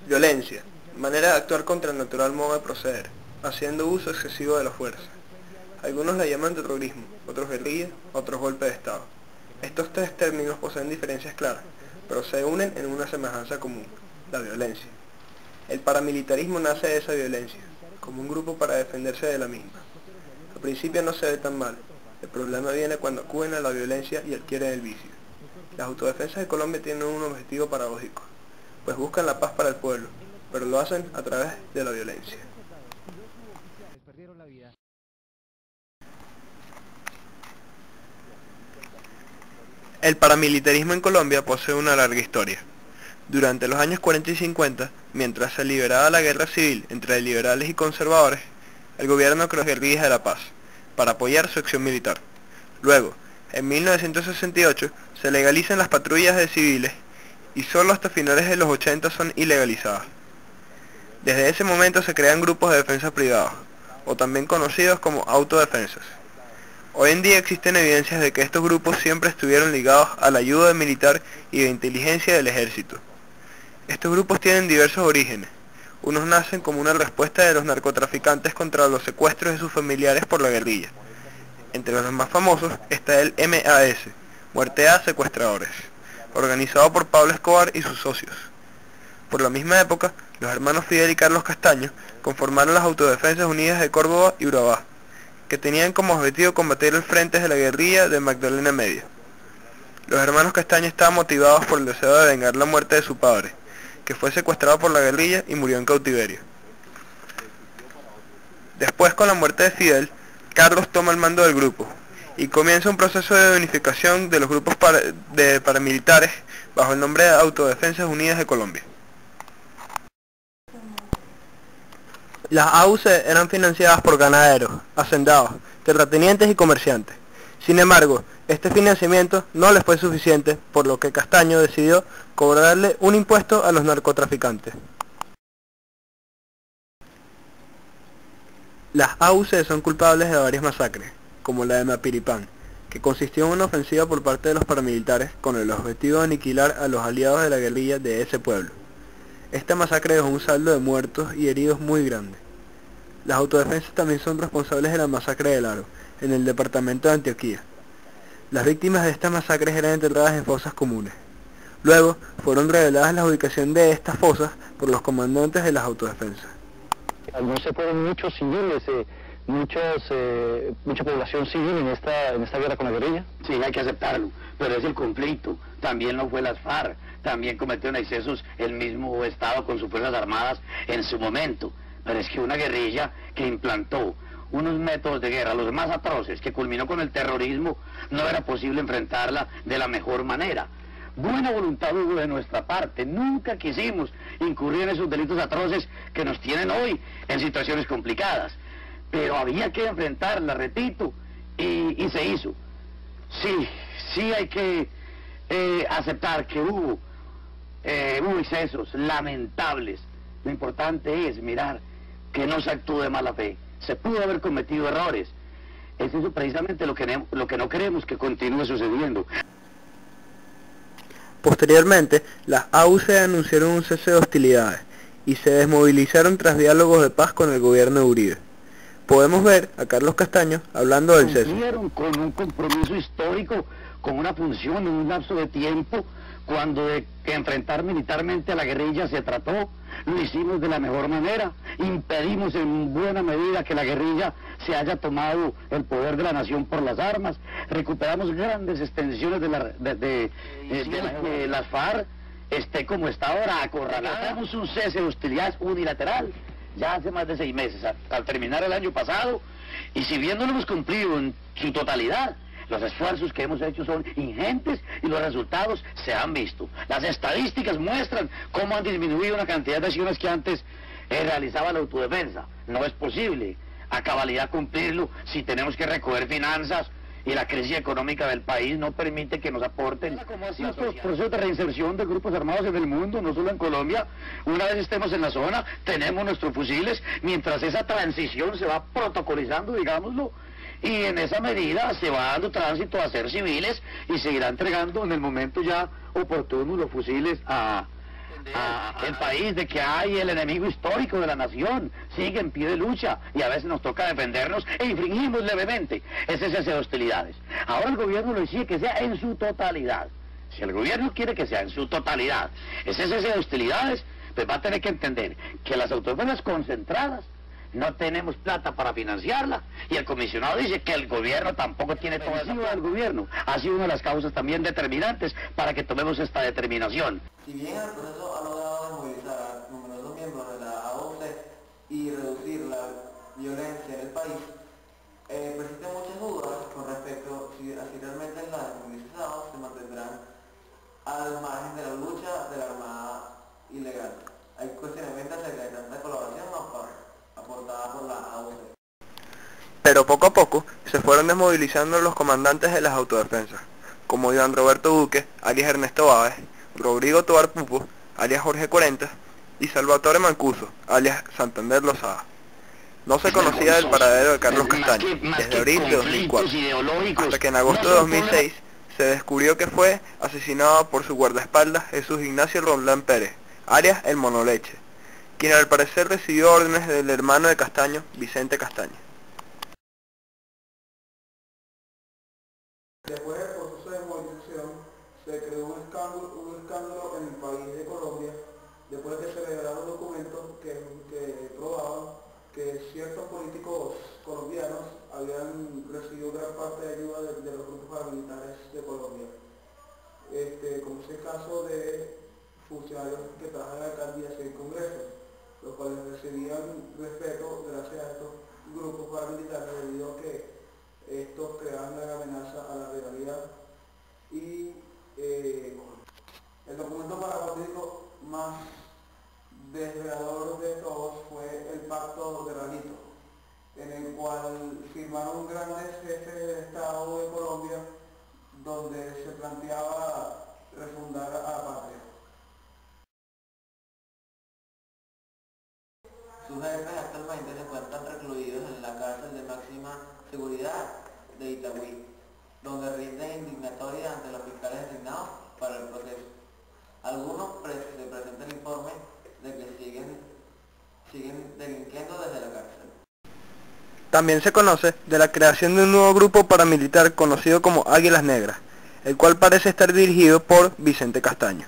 Violencia, manera de actuar contra el natural modo de proceder, haciendo uso excesivo de la fuerza. Algunos la llaman terrorismo, otros guerrilla, otros golpe de Estado. Estos tres términos poseen diferencias claras, pero se unen en una semejanza común, la violencia. El paramilitarismo nace de esa violencia, como un grupo para defenderse de la misma. Al principio no se ve tan mal, el problema viene cuando acuden a la violencia y adquieren el vicio. Las autodefensas de Colombia tienen un objetivo paradójico, pues buscan la paz para el pueblo, pero lo hacen a través de la violencia. El paramilitarismo en Colombia posee una larga historia. Durante los años 40 y 50, mientras se libraba la guerra civil entre liberales y conservadores, el gobierno creó las guerrillas de la paz, para apoyar su acción militar. Luego, en 1968, se legalizan las patrullas de civiles y solo hasta finales de los 80 son ilegalizadas. Desde ese momento se crean grupos de defensa privados, o también conocidos como autodefensas. Hoy en día existen evidencias de que estos grupos siempre estuvieron ligados a la ayuda militar y de inteligencia del ejército. Estos grupos tienen diversos orígenes. Unos nacen como una respuesta de los narcotraficantes contra los secuestros de sus familiares por la guerrilla. Entre los más famosos está el MAS, Muerte a Secuestradores, organizado por Pablo Escobar y sus socios. Por la misma época, los hermanos Fidel y Carlos Castaño conformaron las Autodefensas Unidas de Córdoba y Urabá, que tenían como objetivo combatir el frente de la guerrilla de Magdalena Medio. Los hermanos Castaño estaban motivados por el deseo de vengar la muerte de su padre, que fue secuestrado por la guerrilla y murió en cautiverio. Después, con la muerte de Fidel, Carlos toma el mando del grupo y comienza un proceso de unificación de los grupos paramilitares bajo el nombre de Autodefensas Unidas de Colombia. Las AUC eran financiadas por ganaderos, hacendados, terratenientes y comerciantes. Sin embargo, este financiamiento no les fue suficiente, por lo que Castaño decidió cobrarle un impuesto a los narcotraficantes. Las AUC son culpables de varias masacres, como la de Mapiripán, que consistió en una ofensiva por parte de los paramilitares con el objetivo de aniquilar a los aliados de la guerrilla de ese pueblo. Esta masacre dejó un saldo de muertos y heridos muy grande. Las autodefensas también son responsables de la masacre del Aro, en el departamento de Antioquia. Las víctimas de estas masacres eran enterradas en fosas comunes. Luego, fueron reveladas la ubicación de estas fosas por los comandantes de las autodefensas. No se fueron muchos civiles, mucha población civil en esta guerra con la guerrilla. Sí, hay que aceptarlo, pero es el conflicto. También lo fue las FARC, también cometieron excesos el mismo Estado con sus fuerzas armadas en su momento. Pero es que una guerrilla que implantó unos métodos de guerra, los más atroces, que culminó con el terrorismo, no era posible enfrentarla de la mejor manera. Buena voluntad hubo de nuestra parte, nunca quisimos incurrir en esos delitos atroces que nos tienen hoy en situaciones complicadas. Pero había que enfrentarla, repito, y se hizo. Sí hay que aceptar que hubo excesos lamentables. Lo importante es mirar que no se actúe de mala fe. Se pudo haber cometido errores. Es eso precisamente lo que no queremos que continúe sucediendo. Posteriormente, las AUC anunciaron un cese de hostilidades y se desmovilizaron tras diálogos de paz con el gobierno de Uribe. Podemos ver a Carlos Castaño hablando del cese. Cumplieron con un compromiso histórico, con una función en un lapso de tiempo, cuando de enfrentar militarmente a la guerrilla se trató, lo hicimos de la mejor manera, impedimos en buena medida que la guerrilla se haya tomado el poder de la nación por las armas, recuperamos grandes extensiones de que las FARC esté como está ahora, acorralada. Tenemos un cese de hostilidades unilateral, ya hace más de 6 meses, al terminar el año pasado, y si bien no lo hemos cumplido en su totalidad, los esfuerzos que hemos hecho son ingentes y los resultados se han visto. Las estadísticas muestran cómo han disminuido una cantidad de acciones que antes realizaba la autodefensa. No es posible a cabalidad cumplirlo si tenemos que recoger finanzas y la crisis económica del país no permite que nos aporten. Como así estos procesos de reinserción de grupos armados en el mundo, no solo en Colombia, una vez estemos en la zona, tenemos nuestros fusiles, mientras esa transición se va protocolizando, digámoslo, y en esa medida se va dando tránsito a ser civiles y se irá entregando en el momento ya oportuno los fusiles a el país de que hay el enemigo histórico de la nación, sigue en pie de lucha y a veces nos toca defendernos e infringimos levemente ese cese de hostilidades. Ahora el gobierno lo exige que sea en su totalidad. Si el gobierno quiere que sea en su totalidad ese cese de hostilidades, pues va a tener que entender que las autodefensas concentradas no tenemos plata para financiarla, y el comisionado dice que el gobierno tampoco tiene toda esa plata. El gobierno ha sido una de las causas también determinantes para que tomemos esta determinación. Si bien el proceso ha logrado desmovilizar a numerosos miembros de la AUC y reducir la violencia en el país, persisten muchas dudas con respecto a si realmente los desmovilizados se mantendrán al margen de la lucha de la Armada ilegal. Hay cuestionamientos acerca de tanta colaboración aportada por la AUC. Pero poco a poco se fueron desmovilizando los comandantes de las autodefensas, como Iván Roberto Duque, alias Ernesto Báez, Rodrigo Tovar Pupo, alias Jorge Cuarentas, y Salvatore Mancuso, alias Santander Lozada. No se conocía el paradero de Carlos Castaño desde abril de 2004, hasta que en agosto de 2006 se descubrió que fue asesinado por su guardaespaldas Jesús Ignacio Roldán Pérez, alias El Monoleche, quien al parecer recibió órdenes del hermano de Castaño, Vicente Castaño. Después del proceso de movilización, se creó un escándalo en el país de Colombia, después de que se revelaron documentos que probaban que ciertos políticos colombianos habían recibido gran parte de ayuda de los grupos paramilitares de Colombia, como es el caso de funcionarios que trabajan en la alcaldía y en Congreso, los cuales recibían respeto gracias a estos grupos paramilitares debido a que estos creaban una amenaza a la legalidad. Y el documento paradigmático más desvelador de todos fue el Pacto de Granito, en el cual firmaron grandes jefes del Estado de Colombia, donde se planteaba refundar a la patria. Sus jefes actualmente se encuentran recluidos en la cárcel de máxima seguridad de Itagüí, donde rinden indignatoria ante los fiscales designados para el proceso. Algunos se presenta el informe de que siguen delinquiendo desde la cárcel. También se conoce de la creación de un nuevo grupo paramilitar conocido como Águilas Negras, el cual parece estar dirigido por Vicente Castaño.